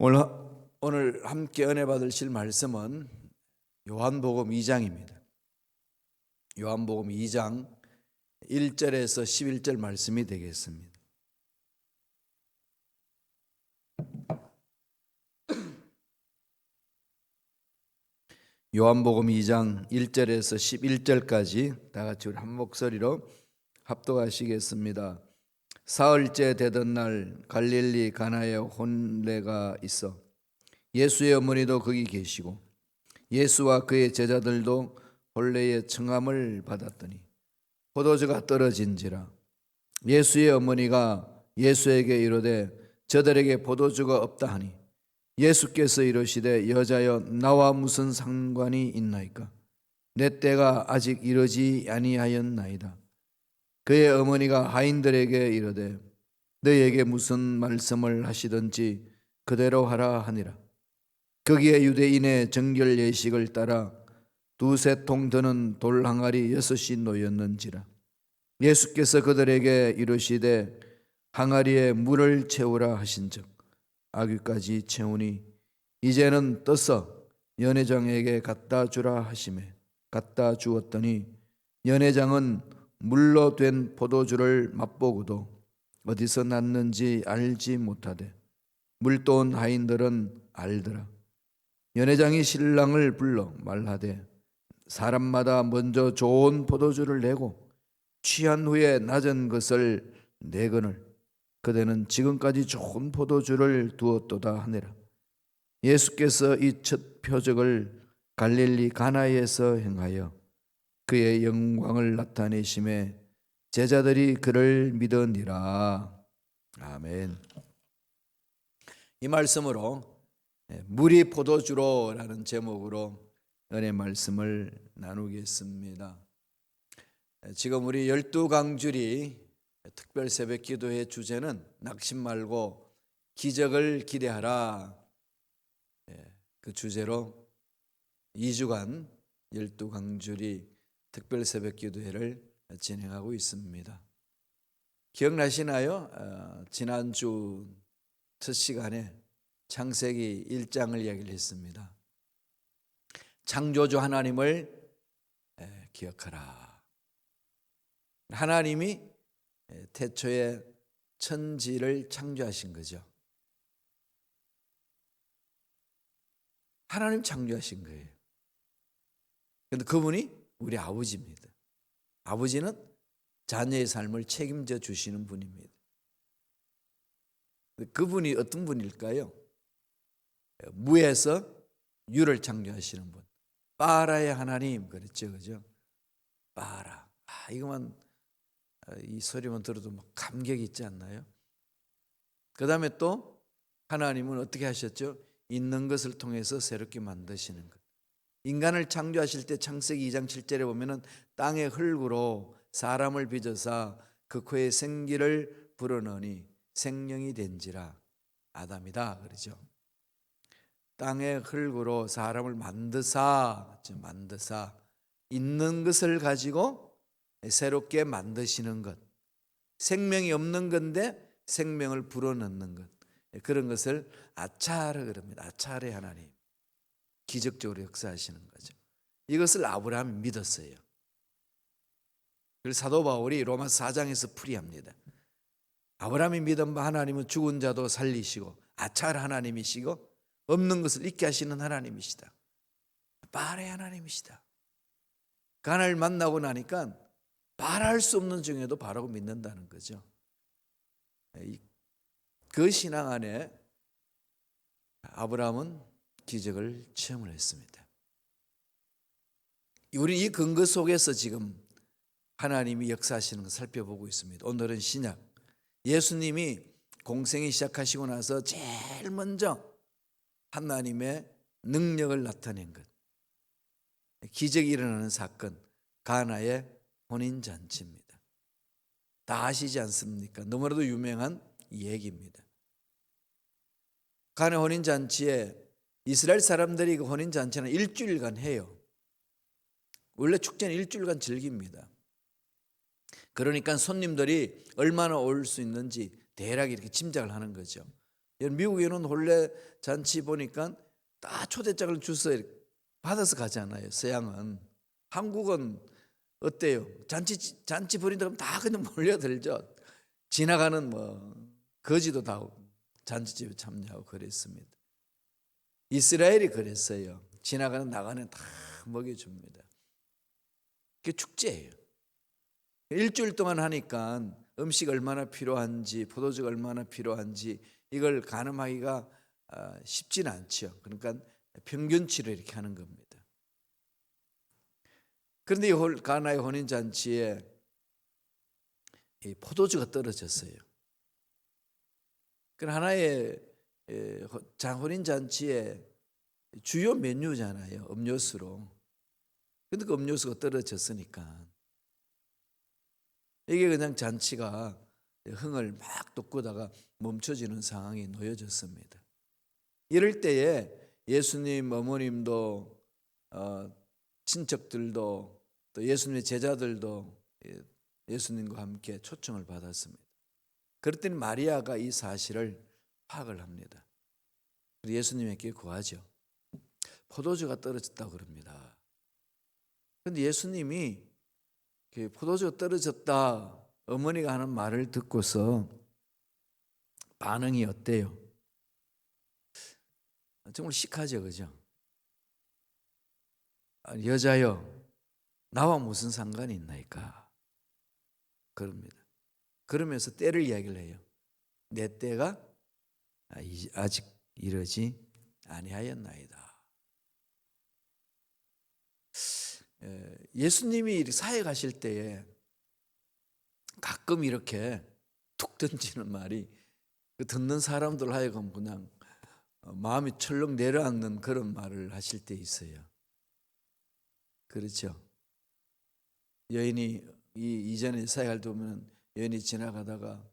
오늘 함께 은혜 받으실 말씀은 요한복음 2장입니다. 요한복음 2장 1절에서 11절 말씀이 되겠습니다. 요한복음 2장 1절에서 11절까지 다 같이 우리 한 목소리로 합독하시겠습니다. 사흘째 되던 날 갈릴리 가나에 혼례가 있어 예수의 어머니도 거기 계시고 예수와 그의 제자들도 혼례의 청함을 받았더니 포도주가 떨어진지라 예수의 어머니가 예수에게 이르되 저들에게 포도주가 없다 하니 예수께서 이르시되 여자여 나와 무슨 상관이 있나이까 내 때가 아직 이르지 아니하였나이다. 그의 어머니가 하인들에게 이르되 너희에게 무슨 말씀을 하시든지 그대로 하라 하니라. 거기에 유대인의 정결 예식을 따라 두세 통 드는 돌 항아리 6이 놓였는지라. 예수께서 그들에게 이르시되 항아리에 물을 채우라 하신즉 아귀까지 채우니 이제는 떠서 연회장에게 갖다 주라 하시매 갖다 주었더니 연회장은 물로 된 포도주를 맛보고도 어디서 났는지 알지 못하되 물도온 하인들은 알더라. 연회장이 신랑을 불러 말하되 사람마다 먼저 좋은 포도주를 내고 취한 후에 낮은 것을 내거늘 그대는 지금까지 좋은 포도주를 두었도다 하니라. 예수께서 이 첫 표적을 갈릴리 가나에서 행하여 그의 영광을 나타내심에 제자들이 그를 믿으니라. 아멘. 이 말씀으로 물이 포도주로라는 제목으로 은혜 말씀을 나누겠습니다. 지금 우리 12강주리 특별 새벽 기도회 주제는 낙심 말고 기적을 기대하라. 그 주제로 2주간 12강주리 특별 새벽 기도회를 진행하고 있습니다. 기억나시나요? 지난주 첫 시간에 창세기 1장을 이야기를 했습니다. 창조주 하나님을 기억하라. 하나님이 태초에 천지를 창조하신 거죠. 하나님 창조하신 거예요. 그런데 그분이 우리 아버지입니다. 아버지는 자녀의 삶을 책임져 주시는 분입니다. 그분이 어떤 분일까요? 무에서 유를 창조하시는 분. 빠라의 하나님 그랬죠, 그죠? 빠라. 이거만 이 소리만 들어도 막 감격이 있지 않나요? 그 다음에 또 하나님은 어떻게 하셨죠? 있는 것을 통해서 새롭게 만드시는 것. 인간을 창조하실 때 창세기 2장 7절에 보면은 땅의 흙으로 사람을 빚어서 그 코에 생기를 불어넣으니 생명이 된지라 아담이다 그러죠. 땅의 흙으로 사람을 만드사 있는 것을 가지고 새롭게 만드시는 것. 생명이 없는 건데 생명을 불어넣는 것. 그런 것을 아차르 그럽니다. 아차르의 하나님. 기적적으로 역사하시는 거죠. 이것을 아브라함이 믿었어요. 그래서 사도 바울이 로마서 4장에서 풀이합니다. 아브라함이 믿은 바 하나님은 죽은 자도 살리시고 아차르 하나님이시고 없는 것을 있게 하시는 하나님이시다. 빠레 하나님이시다. 그 하나님을 만나고 나니까 말할 수 없는 중에도 바라고 믿는다는 거죠. 그 신앙 안에 아브라함은 기적을 체험을 했습니다. 우리 이 근거 속에서 지금 하나님이 역사하시는 걸 살펴보고 있습니다. 오늘은 신약. 예수님이 공생이 시작하시고 나서 제일 먼저 하나님의 능력을 나타낸 것. 기적이 일어나는 사건, 가나의 혼인잔치입니다. 다 아시지 않습니까? 너무나도 유명한 얘기입니다. 가나 혼인잔치에 이스라엘 사람들이 그 혼인잔치는 일주일간 해요. 원래 축제는 일주일간 즐깁니다. 그러니까 손님들이 얼마나 올 수 있는지 대략 이렇게 짐작을 하는 거죠. 미국에는 혼례 잔치 보니까 다 초대장을 주서 받아서 가잖아요. 서양은. 한국은 어때요? 잔치 벌인다 그러면 다 그냥 몰려들죠. 지나가는 거지도 다 잔치집에 참여하고 그랬습니다. 이스라엘이 그랬어요. 지나가는 나가는 다 먹여줍니다. 그게 축제예요. 일주일 동안 하니까 음식 얼마나 필요한지, 포도주가 얼마나 필요한지 이걸 가늠하기가 쉽지는 않죠. 그러니까 평균치로 이렇게 하는 겁니다. 그런데 이 가나의 혼인잔치에 포도주가 떨어졌어요. 그 하나의 혼인잔치의 주요 메뉴잖아요. 음료수로. 근데 그 음료수가 떨어졌으니까 이게 그냥 잔치가 흥을 막 돋구다가 멈춰지는 상황이 놓여졌습니다. 이럴 때에 예수님 어머님도 친척들도 또 예수님의 제자들도 예수님과 함께 초청을 받았습니다. 그랬더니 마리아가 이 사실을 파악을 합니다. 예수님에게 구하죠. 포도주가 떨어졌다고 그럽니다. 그런데 예수님이 포도주가 떨어졌다 어머니가 하는 말을 듣고서 반응이 어때요? 정말 시크하죠, 그죠? 여자여, 나와 무슨 상관이 있나이까? 그럽니다. 그러면서 때를 이야기를 해요. 내 때가 아직 이르지 아니하였나이다. 예수님이 사회 가실 때에 가끔 이렇게 툭 던지는 말이 듣는 사람들 하여금 그냥 마음이 철렁 내려앉는 그런 말을 하실 때 있어요. 그렇죠. 여인이 이전에 사역할 때 보면 여인이 지나가다가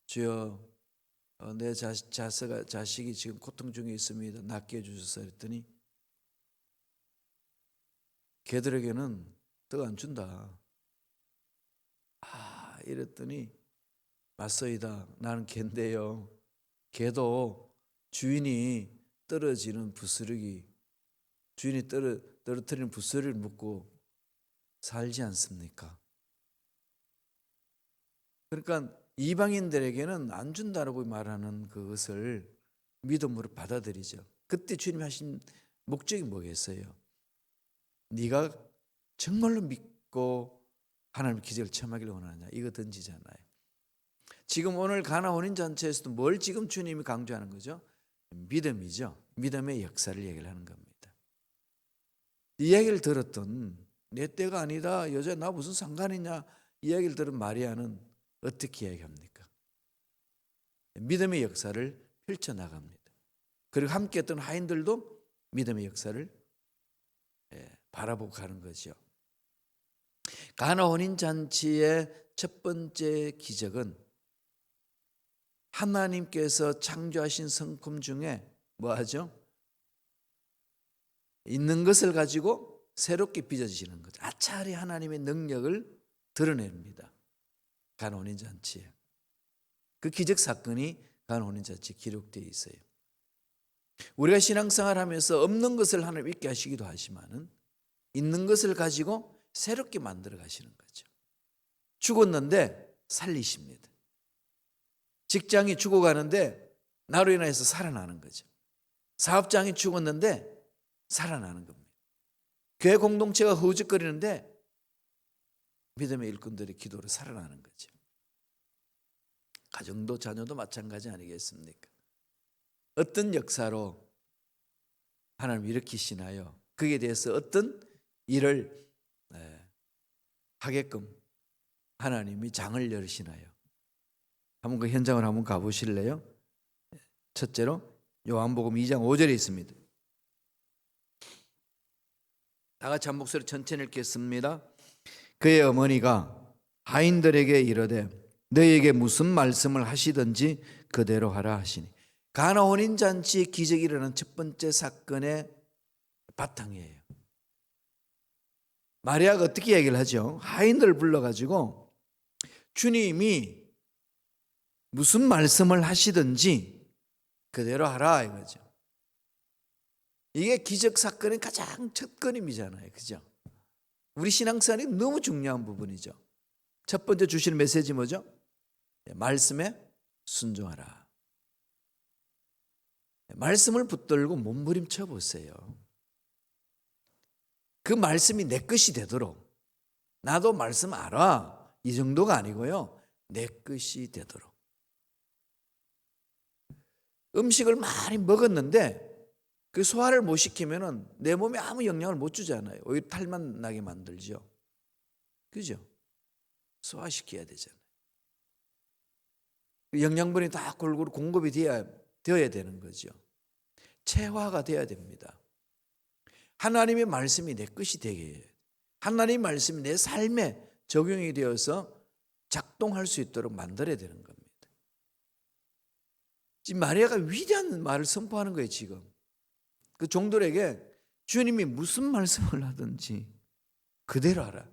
주여 내 자식이 지금 고통 중에 있습니다. 낫게 해주소서 했더니 걔들에게는 떡 안 준다. 이랬더니 맞소이다. 나는 걔인데요. 걔도 주인이 떨어지는 부스러기, 주인이 떨어뜨리는 부스러기를 묻고 살지 않습니까? 그러니까 이방인들에게는 안 준다라고 말하는 그것을 믿음으로 받아들이죠. 그때 주님이 하신 목적이 뭐겠어요? 네가 정말로 믿고 하나님의 기적을 체험하기를 원하느냐, 이거 던지잖아요. 지금 오늘 가나 혼인잔치에서도 뭘 지금 주님이 강조하는 거죠? 믿음이죠. 믿음의 역사를 얘기를 하는 겁니다. 이 이야기를 들었던, 내 때가 아니다, 여자 나 무슨 상관이냐, 이 이야기를 들은 마리아는 어떻게 이야기합니까? 믿음의 역사를 펼쳐나갑니다. 그리고 함께 했던 하인들도 믿음의 역사를 바라보고 가는 거죠. 가나 혼인잔치의 첫 번째 기적은 하나님께서 창조하신 성품 중에 뭐하죠? 있는 것을 가지고 새롭게 빚어지시는 거죠. 아차리 하나님의 능력을 드러냅니다. 가나 혼인잔치에. 그 기적 사건이 가나 혼인잔치에 기록되어 있어요. 우리가 신앙생활 하면서 없는 것을 하나님 있게 하시기도 하지만은 있는 것을 가지고 새롭게 만들어 가시는 거죠. 죽었는데 살리십니다. 직장이 죽어가는데 나로 인해서 살아나는 거죠. 사업장이 죽었는데 살아나는 겁니다. 교회 공동체가 허우적거리는데 믿음의 일꾼들의 기도로 살아나는 거죠. 가정도 자녀도 마찬가지 아니겠습니까? 어떤 역사로 하나님 일으키시나요? 그에 대해서 어떤 일을 하게끔 하나님이 장을 열으시나요? 한번 그 현장을 한번 가보실래요? 첫째로 요한복음 2장 5절에 있습니다. 다 같이 한 목소리 천천히 읽겠습니다. 그의 어머니가 하인들에게 이르되 너희에게 무슨 말씀을 하시든지 그대로 하라 하시니. 가나 혼인잔치의 기적이 일어난 첫 번째 사건의 바탕이에요. 마리아가 어떻게 얘기를 하죠? 하인들을 불러가지고 주님이 무슨 말씀을 하시든지 그대로 하라 이거죠. 이게 기적 사건의 가장 첫 걸음이잖아요. 그죠? 우리 신앙생활이 너무 중요한 부분이죠. 첫 번째 주시는 메시지 뭐죠? 말씀에 순종하라. 말씀을 붙들고 몸부림쳐 보세요. 그 말씀이 내 것이 되도록, 나도 말씀 알아, 이 정도가 아니고요, 내 것이 되도록. 음식을 많이 먹었는데 그 소화를 못 시키면은 내 몸에 아무 영향을 못 주잖아요. 오히려 탈만 나게 만들죠. 그죠? 소화시켜야 되잖아요. 영양분이 다 골고루 공급이 되어야 되는 거죠. 체화가 돼야 됩니다. 하나님의 말씀이 내 것이 되게 해요. 하나님의 말씀이 내 삶에 적용이 되어서 작동할 수 있도록 만들어야 되는 겁니다. 지금 마리아가 위대한 말을 선포하는 거예요. 지금 그 종들에게 주님이 무슨 말씀을 하든지 그대로 하라.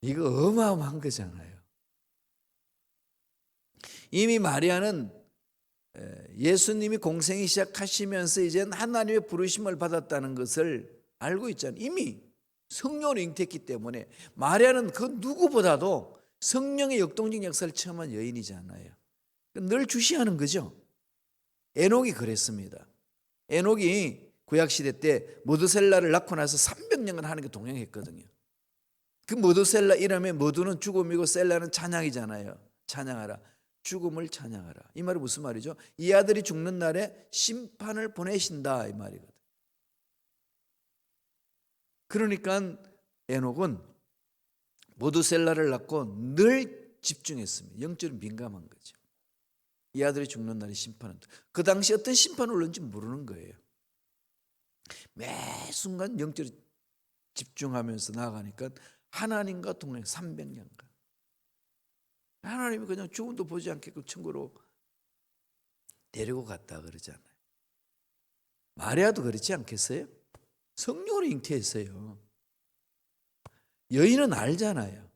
이거 어마어마한 거잖아요. 이미 마리아는 예수님이 공생이 시작하시면서 이제 하나님의 부르심을 받았다는 것을 알고 있잖아요. 이미 성령으로 잉태했기 때문에 마리아는 그 누구보다도 성령의 역동적 역사를 체험한 여인이잖아요. 늘 주시하는 거죠. 에녹이 그랬습니다. 에녹이 구약시대 때 머두셀라를 낳고 나서 300년간 하나님께 동행했거든요. 그 머두셀라 이름의 머두는 죽음이고 셀라는 찬양이잖아요. 찬양하라. 죽음을 찬양하라. 이 말이 무슨 말이죠? 이 아들이 죽는 날에 심판을 보내신다 이 말이거든. 그러니까 에녹은 머두셀라를 낳고 늘 집중했습니다. 영적으로 민감한 거죠. 이 아들이 죽는 날에 심판은, 그 당시 어떤 심판을 올는지 모르는 거예요. 매 순간 영적으로 집중하면서 나아가니까 하나님과 동행 300년간 하나님이 그냥 죽음도 보지 않게끔 천국으로 데리고 갔다 그러잖아요. 마리아도 그렇지 않겠어요? 성령으로 잉태했어요. 여인은 알잖아요.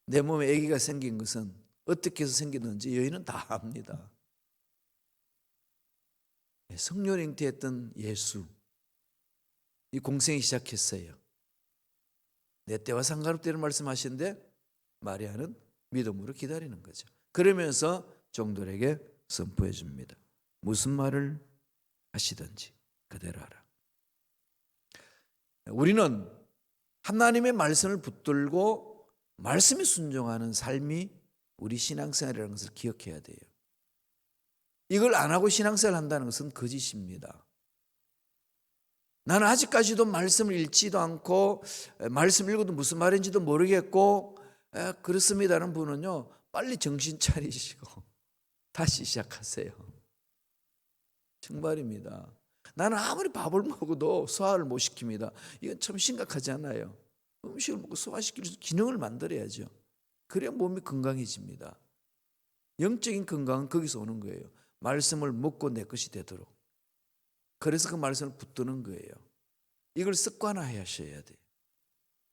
내 몸에 아기가 생긴 것은 어떻게 해서 생겼는지 여인은 다 압니다. 성령으로 잉태했던 예수, 이 공생이 시작했어요. 내 때와 상관없다는 말씀하시는데 마리아는 믿음으로 기다리는 거죠. 그러면서 종들에게 선포해 줍니다. 무슨 말을 하시든지 그대로 하라. 우리는 하나님의 말씀을 붙들고 말씀에 순종하는 삶이 우리 신앙생활이라는 것을 기억해야 돼요. 이걸 안 하고 신앙생활을 한다는 것은 거짓입니다. 나는 아직까지도 말씀을 읽지도 않고 말씀 읽어도 무슨 말인지도 모르겠고 그렇습니다는 분은요, 빨리 정신 차리시고 다시 시작하세요. 정말입니다. 나는 아무리 밥을 먹어도 소화를 못 시킵니다. 이건 참 심각하지 않아요? 음식을 먹고 소화시킬 수 있는 기능을 만들어야죠. 그래야 몸이 건강해집니다. 영적인 건강은 거기서 오는 거예요. 말씀을 먹고 내 것이 되도록. 그래서 그 말씀을 붙드는 거예요. 이걸 습관화해 하셔야 돼요.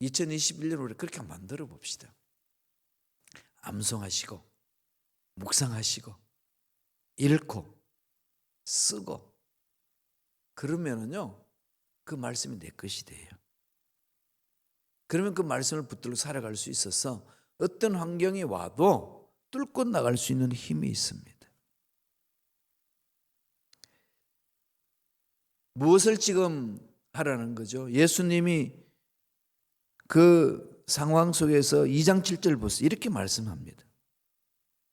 2021년 우리 그렇게 만들어 봅시다. 암송하시고 묵상하시고 읽고 쓰고 그러면은요, 그 말씀이 내 것이 돼요. 그러면 그 말씀을 붙들고 살아갈 수 있어서 어떤 환경이 와도 뚫고 나갈 수 있는 힘이 있습니다. 무엇을 지금 하라는 거죠? 예수님이 그 상황 속에서 2장 7절 보세요. 이렇게 말씀합니다.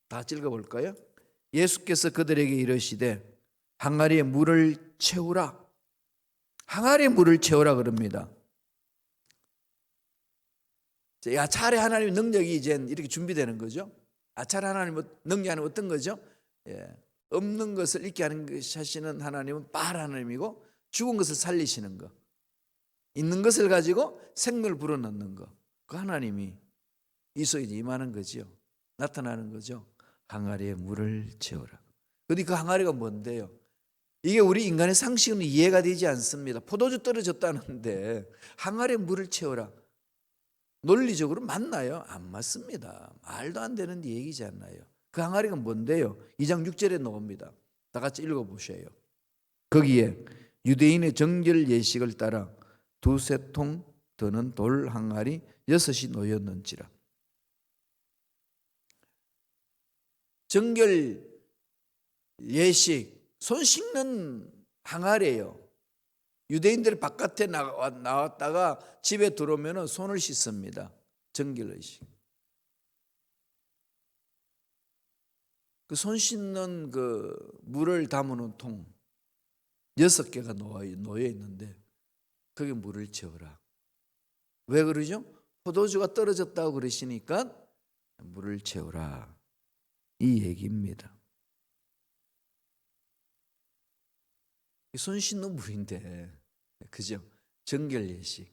다 읽어볼까요? 예수께서 그들에게 이르시되 항아리에 물을 채우라. 항아리에 물을 채우라 그럽니다. 차례 하나님의 능력이 이제 이렇게 준비되는 거죠. 차례 하나님의 능력은 어떤 거죠? 없는 것을 있게 하는 것이 하시는 하나님은 빠른 하나님이고 죽은 것을 살리시는 거, 있는 것을 가지고 생명을 불어넣는 거, 그 하나님이 이 속에 임하는 거죠. 나타나는 거죠. 항아리에 물을 채우라. 근데 그 항아리가 뭔데요? 이게 우리 인간의 상식은 이해가 되지 않습니다. 포도주 떨어졌다는데 항아리에 물을 채우라. 논리적으로 맞나요? 안 맞습니다. 말도 안 되는 얘기지 않나요? 그 항아리가 뭔데요? 2장 6절에 나옵니다. 다 같이 읽어보셔요. 거기에 유대인의 정결 예식을 따라 두세 통 드는 돌 항아리 6이 놓였는지라. 정결 예식, 손 씻는 항아리예요. 유대인들이 바깥에 나왔다가 집에 들어오면 손을 씻습니다. 정결 예식. 그 손 씻는 그 물을 담는 통 6개가 놓여 있는데 거기 물을 채워라. 왜 그러죠? 포도주가 떨어졌다고 그러시니까 물을 채워라, 이 얘기입니다. 손 씻는 물인데, 그죠? 정결 예식.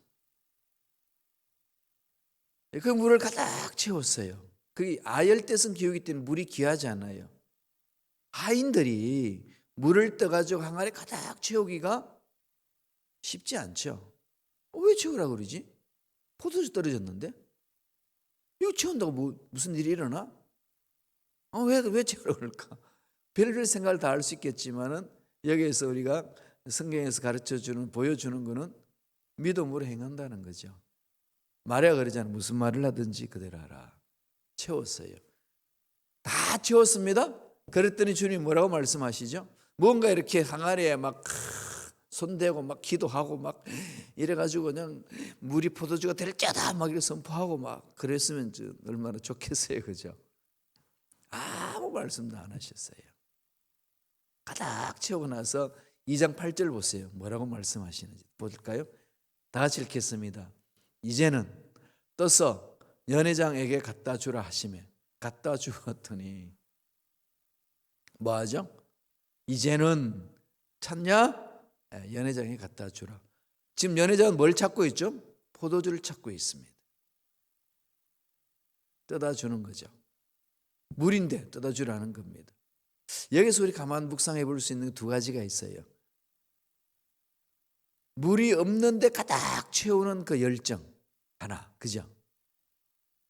그 물을 가득 채웠어요. 그게 아열대성 기후이기 때문에 물이 귀하지 않아요. 하인들이 물을 떠가지고 항아리 가득 채우기가 쉽지 않죠. 왜 채우라고 그러지? 포도주 떨어졌는데? 이거 채운다고 무슨 일이 일어나? 왜 채우라고 그럴까? 별별 생각을 다 할 수 있겠지만은 여기에서 우리가 성경에서 가르쳐주는, 보여주는 것은 믿음으로 행한다는 거죠. 마리아가 그러잖아요. 무슨 말을 하든지 그대로 하라. 채웠어요. 다 채웠습니다. 그랬더니 주님이 뭐라고 말씀하시죠? 뭔가 이렇게 항아리에 막 손대고 막 기도하고 막 이래가지고 그냥 물이 포도주가 될 자다 막 이렇게 선포하고 막 그랬으면 얼마나 좋겠어요, 그죠? 아무 말씀도 안 하셨어요. 가득 채우고 나서 2장 8절 보세요. 뭐라고 말씀하시는지 볼까요? 다 같이 읽겠습니다. 이제는 떠서 연회장에게 갖다 주라 하시매 갖다 주었더니 뭐하죠? 이제는 찾냐? 연회장에 갖다 주라. 지금 연회장은 뭘 찾고 있죠? 포도주를 찾고 있습니다. 떠다 주는 거죠. 물인데 떠다 주라는 겁니다. 여기서 우리 가만 묵상해 볼 수 있는 두 가지가 있어요. 물이 없는데 가득 채우는 그 열정 하나, 그죠?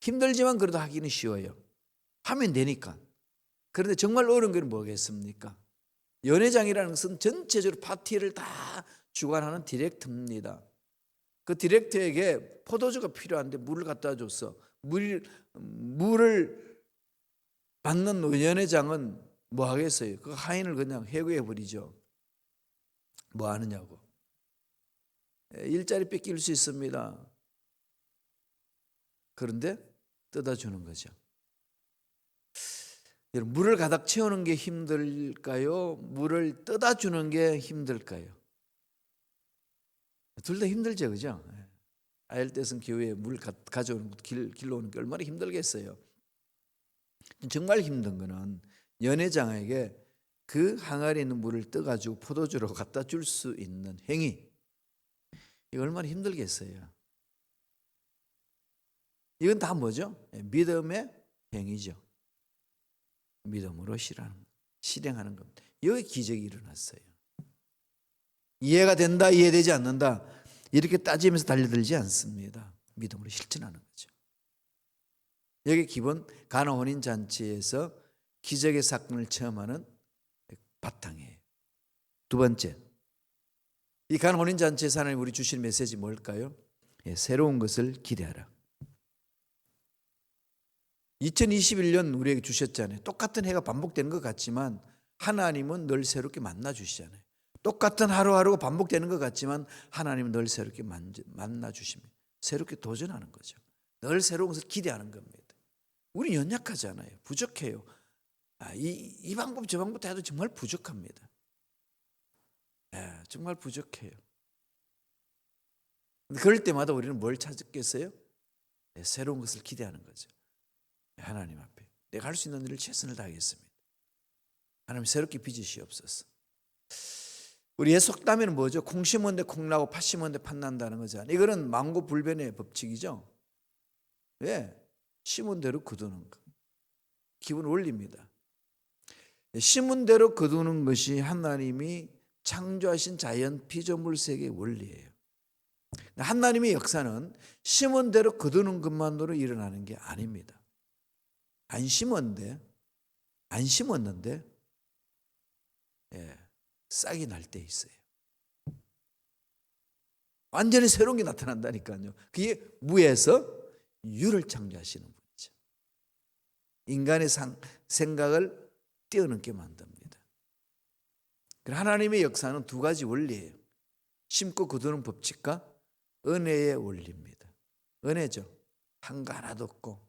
힘들지만 그래도 하기는 쉬워요. 하면 되니까. 그런데 정말 어려운 건 뭐겠습니까? 연회장이라는 것은 전체적으로 파티를 다 주관하는 디렉터입니다. 그 디렉터에게 포도주가 필요한데 물을 갖다 줬어. 물을 받는 연회장은 뭐 하겠어요? 그 하인을 그냥 해고해 버리죠. 뭐 하느냐고. 일자리 뺏길 수 있습니다. 그런데 떠다 주는 거죠. 여러분, 물을 가득 채우는 게 힘들까요? 물을 떠다 주는 게 힘들까요? 둘 다 힘들죠, 그죠? 아열대성 교회에 물 가져오는 길로 오는 게 얼마나 힘들겠어요. 정말 힘든 거는 연회장에게 그 항아리에 있는 물을 떠가지고 포도주로 갖다 줄 수 있는 행위. 이거 얼마나 힘들겠어요. 이건 다 뭐죠? 믿음의 행위죠. 믿음으로 실행하는 겁니다. 여기 기적이 일어났어요. 이해가 된다, 이해되지 않는다 이렇게 따지면서 달려들지 않습니다. 믿음으로 실천하는 거죠. 여기 기본 가나 혼인 잔치에서 기적의 사건을 체험하는 바탕이에요. 두 번째, 이 가나 혼인 잔치에서 하나님 우리 주신 메시지 뭘까요? 새로운 것을 기대하라. 2021년 우리에게 주셨잖아요. 똑같은 해가 반복되는 것 같지만 하나님은 늘 새롭게 만나 주시잖아요. 똑같은 하루하루가 반복되는 것 같지만 하나님은 늘 새롭게 만나 주십니다. 새롭게 도전하는 거죠. 늘 새로운 것을 기대하는 겁니다. 우리 연약하잖아요. 부족해요. 이 방법 저 방법 다 해도 정말 부족합니다. 정말 부족해요. 그럴 때마다 우리는 뭘 찾겠어요? 새로운 것을 기대하는 거죠. 하나님 앞에 내가 할 수 있는 일을 최선을 다하겠습니다. 하나님 새롭게 빚으시옵소서. 우리의 속담에는 뭐죠? 콩 심은데 콩 나고 팥 심은데 팥 난다는 거잖아요. 이거는 망고불변의 법칙이죠. 왜? 심은 대로 거두는 거. 기본 원리입니다. 심은 대로 거두는 것이 하나님이 창조하신 자연 피조물 세계의 원리예요. 하나님의 역사는 심은 대로 거두는 것만으로 일어나는 게 아닙니다. 안 심었는데 싹이 날 때 있어요. 완전히 새로운 게 나타난다니까요. 그게 무에서 유를 창조하시는 분이죠. 인간의 생각을 뛰어넘게 만듭니다. 하나님의 역사는 두 가지 원리예요. 심고 거두는 법칙과 은혜의 원리입니다. 은혜죠. 한 거 하나도 없고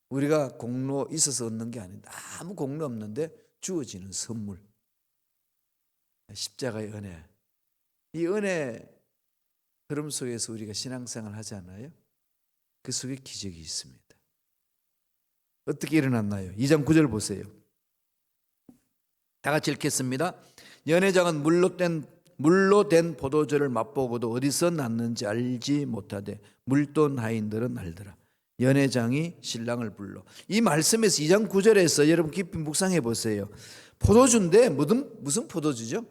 우리가 공로 있어서 얻는 게 아닌데 아무 공로 없는데 주어지는 선물. 십자가의 은혜. 이 은혜 흐름 속에서 우리가 신앙생활을 하잖아요. 그 속에 기적이 있습니다. 어떻게 일어났나요? 2장 9절 보세요. 다 같이 읽겠습니다. 연회장은 물로 된 포도주를 맛보고도 어디서 났는지 알지 못하되 물돈 하인들은 알더라. 연회장이 신랑을 불러. 이 말씀에서 2장 9절에서 여러분 깊이 묵상해 보세요. 포도주인데 무슨 포도주죠?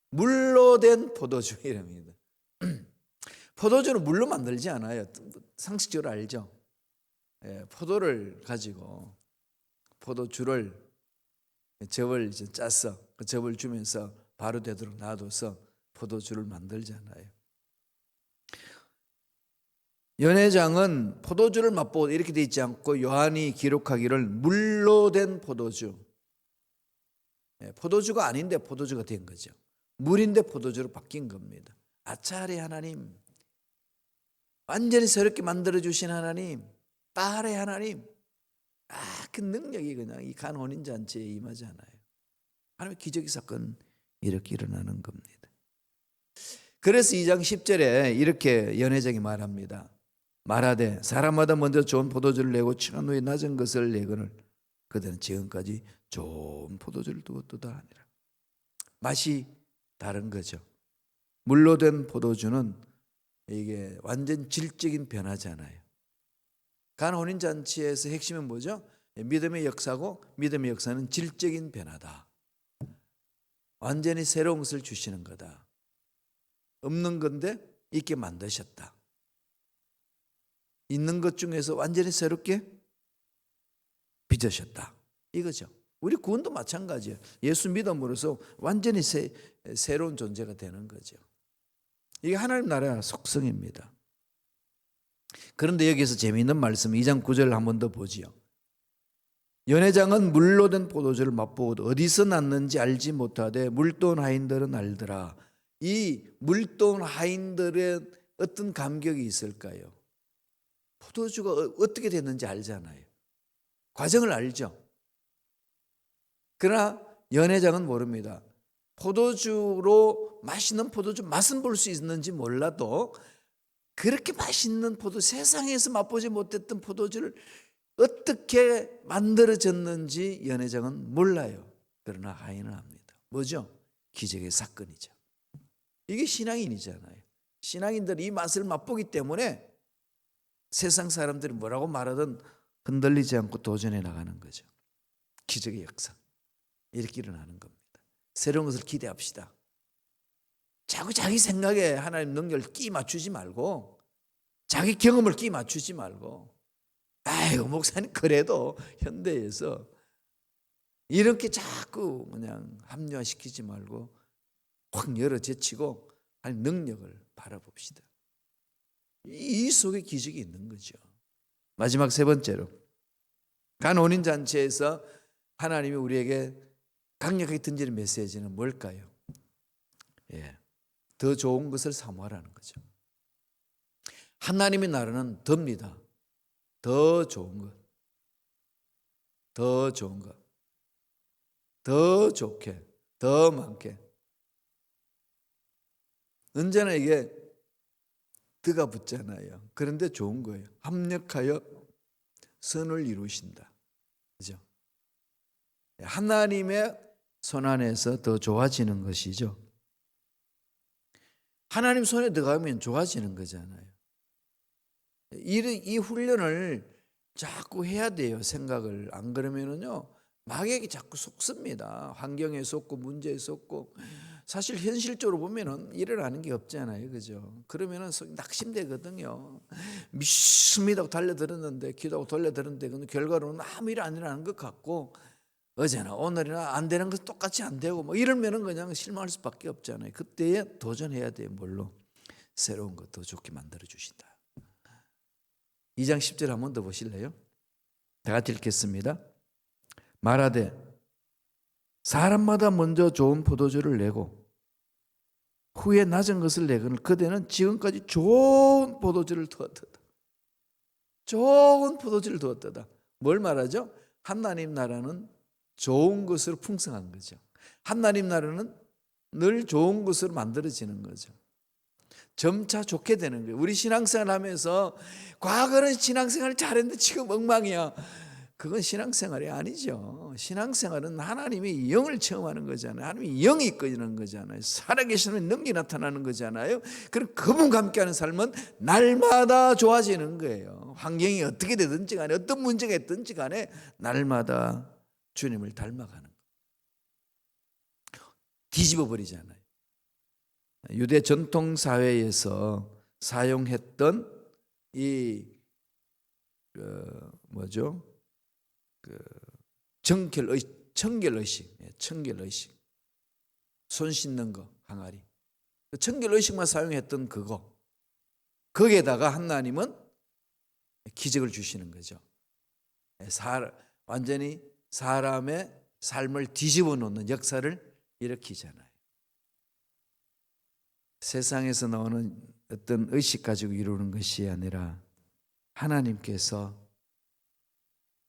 물로 된 포도주 이랍니다. 포도주는 물로 만들지 않아요. 상식적으로 알죠? 포도를 가지고 포도주를 즙을 이제 짜서 그 즙을 주면서 바로 되도록 놔둬서 포도주를 만들잖아요. 연회장은 포도주를 맛보고 이렇게 돼 있지 않고 요한이 기록하기를 물로 된 포도주. 포도주가 아닌데 포도주가 된 거죠. 물인데 포도주로 바뀐 겁니다. 아차리 하나님, 완전히 새롭게 만들어주신 하나님, 딸의 하나님, 그 능력이 그냥 이 간 혼인잔치에 임하잖아요. 하나님의 기적의 사건 이렇게 일어나는 겁니다. 그래서 2장 10절에 이렇게 연회장이 말합니다. 말하되 사람마다 먼저 좋은 포도주를 내고 취한 후에 낮은 것을 내거늘 그들은 지금까지 좋은 포도주를 두었도다 하니라. 맛이 다른 거죠. 물로 된 포도주는 이게 완전 질적인 변화잖아요. 간 혼인잔치에서 핵심은 뭐죠? 믿음의 역사고 믿음의 역사는 질적인 변화다. 완전히 새로운 것을 주시는 거다. 없는 건데 있게 만드셨다. 있는 것 중에서 완전히 새롭게 빚으셨다. 이거죠. 우리 구원도 마찬가지예요. 예수 믿음으로써 완전히 새로운 존재가 되는 거죠. 이게 하나님 나라의 속성입니다. 그런데 여기서 재미있는 말씀 2장 9절을 한 번 더 보지요. 연회장은 물로 된 포도주를 맛보고도 어디서 났는지 알지 못하되 물돈 하인들은 알더라. 이 물돈 하인들의 어떤 감격이 있을까요? 포도주가 어떻게 됐는지 알잖아요. 과정을 알죠. 그러나 연회장은 모릅니다. 포도주로 맛있는 포도주 맛은 볼 수 있는지 몰라도 그렇게 맛있는 세상에서 맛보지 못했던 포도주를 어떻게 만들어졌는지 연회장은 몰라요. 그러나 하인은 압니다. 뭐죠? 기적의 사건이죠. 이게 신앙인이잖아요. 신앙인들이 이 맛을 맛보기 때문에 세상 사람들이 뭐라고 말하든 흔들리지 않고 도전해 나가는 거죠. 기적의 역사. 이렇게 일어나는 겁니다. 새로운 것을 기대합시다. 자꾸 자기 생각에 하나님 능력을 끼 맞추지 말고 자기 경험을 끼 맞추지 말고 아이고 목사님 그래도 현대에서 이렇게 자꾸 그냥 합리화시키지 말고 확 열어 제치고 하나님 능력을 바라봅시다. 이 속에 기적이 있는 거죠. 마지막 세 번째로 간 혼인잔치에서 하나님이 우리에게 강력하게 던지는 메시지는 뭘까요? 더 좋은 것을 사모하라는 거죠. 하나님의 나라는 더입니다. 더 좋은 것, 더 좋은 것, 더 좋게, 더 많게. 언제나 이게 드가 붙잖아요. 그런데 좋은 거예요. 합력하여 선을 이루신다. 그죠? 하나님의 손 안에서 더 좋아지는 것이죠. 하나님 손에 들어가면 좋아지는 거잖아요. 이 훈련을 자꾸 해야 돼요. 생각을. 안 그러면은요 마귀에게 자꾸 속습니다. 환경에 속고 문제에 속고 사실 현실적으로 보면은 일어나는 게 없잖아요. 그죠? 그러면은 낙심되거든요. 믿습니다 달려들었는데 기도하고 달려들었는데 결과로는 아무 일 안 일어나는 것 같고 어제나 오늘이나 안 되는 거 똑같이 안 되고 뭐 이러면은 그냥 실망할 수밖에 없잖아요. 그때에 도전해야 돼요. 뭘로? 새로운 것 더 좋게 만들어 주신다. 2장 10절 한 번 더 보실래요? 다 같이 읽겠습니다. 말하되 사람마다 먼저 좋은 포도주를 내고 후에 낮은 것을 내거늘 그대는 지금까지 좋은 포도주를 두었다. 좋은 포도주를 두었다. 뭘 말하죠? 하나님 나라는 좋은 것으로 풍성한 거죠. 하나님 나라는 늘 좋은 것으로 만들어지는 거죠. 점차 좋게 되는 거예요. 우리 신앙생활 하면서 과거는 신앙생활 잘했는데 지금 엉망이야. 그건 신앙생활이 아니죠. 신앙생활은 하나님의 영을 체험하는 거잖아요. 하나님의 영이 이끄는 거잖아요. 살아계시는 능력이 나타나는 거잖아요. 그럼 그분과 함께하는 삶은 날마다 좋아지는 거예요. 환경이 어떻게 되든지 간에 어떤 문제가 있든지 간에 날마다 주님을 닮아가는 거예요. 뒤집어 버리잖아요. 유대 전통 사회에서 사용했던 이 청결의식, 손 씻는 거 항아리, 청결의식만 사용했던 그거, 거기에다가 하나님은 기적을 주시는 거죠. 완전히 사람의 삶을 뒤집어 놓는 역사를 일으키잖아요. 세상에서 나오는 어떤 의식 가지고 이루는 것이 아니라 하나님께서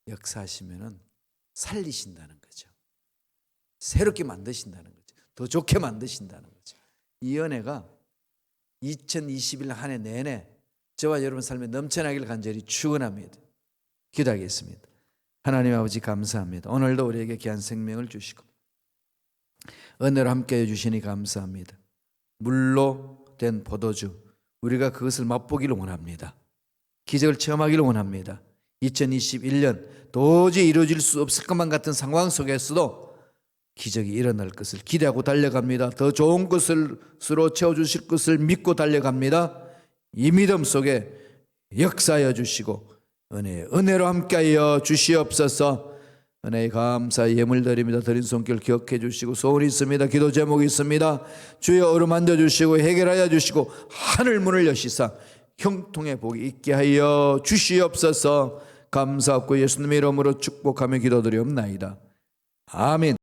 역사하시면은 살리신다는 거죠. 새롭게 만드신다는 거죠. 더 좋게 만드신다는 거죠. 이 은혜가 2021년 한 해 내내 저와 여러분 삶에 넘쳐나기를 간절히 축원합니다. 기도하겠습니다. 하나님 아버지 감사합니다. 오늘도 우리에게 귀한 생명을 주시고 은혜로 함께해 주시니 감사합니다. 물로 된 포도주, 우리가 그것을 맛보기를 원합니다. 기적을 체험하기를 원합니다. 2021년 도저히 이루어질 수 없을 것만 같은 상황 속에서도 기적이 일어날 것을 기대하고 달려갑니다. 더 좋은 것으로 채워주실 것을 믿고 달려갑니다. 이 믿음 속에 역사하여 주시고 은혜로 함께하여 주시옵소서. 은혜에 감사 예물 드립니다. 드린 손길 기억해 주시고 소원이 있습니다. 기도 제목이 있습니다. 주여 어루만져 주시고 해결하여 주시고 하늘 문을 여시사 형통의 복이 있게 하여 주시옵소서. 감사하고 예수님의 이름으로 축복하며 기도드리옵나이다. 아멘.